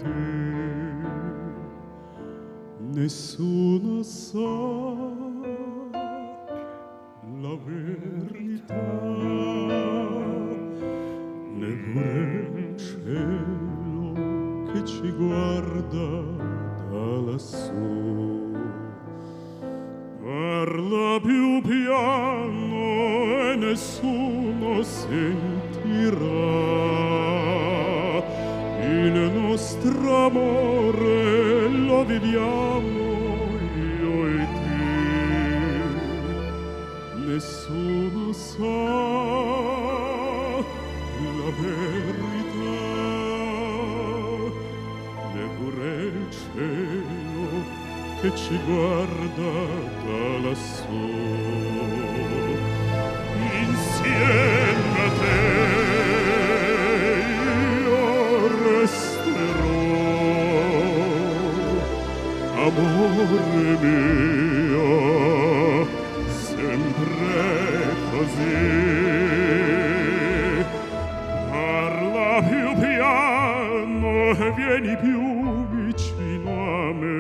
te. Nessuno sa la verità, neppure il cielo che ci guarda da lassù. Parla più piano e nessuno sentirà il nostro amore, lo viviamo io e te. Nessuno sa la verità, neppure il cielo che ci guarda da lassù. Insieme a te io resterò, amore mio, sempre così. Parla più piano e vieni più vicino a me.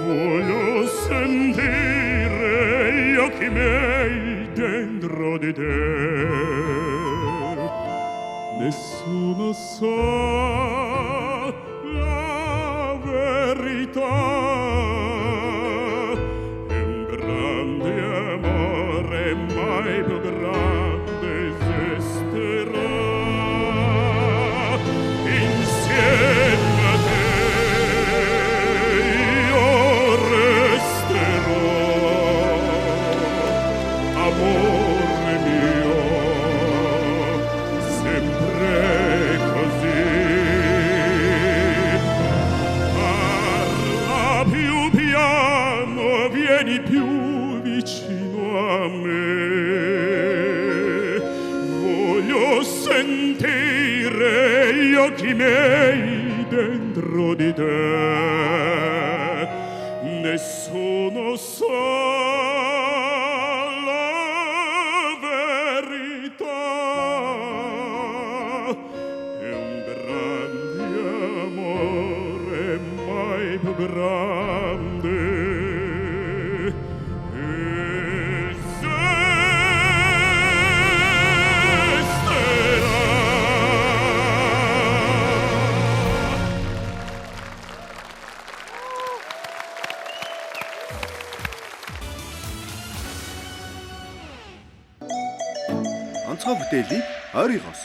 Voglio sentire gli occhi miei dentro di te. Nessuno sa la verità. È un grande amore, mai più grande esisterà. Insieme a te io resterò, amore mio, sempre così. Parla più piano, vieni più vicino a me. Voglio sentire gli occhi miei dentro di te. Nessuno sa la verità. È un grande amore, mai più grande. Онцгой бүтээлийг ойрын хос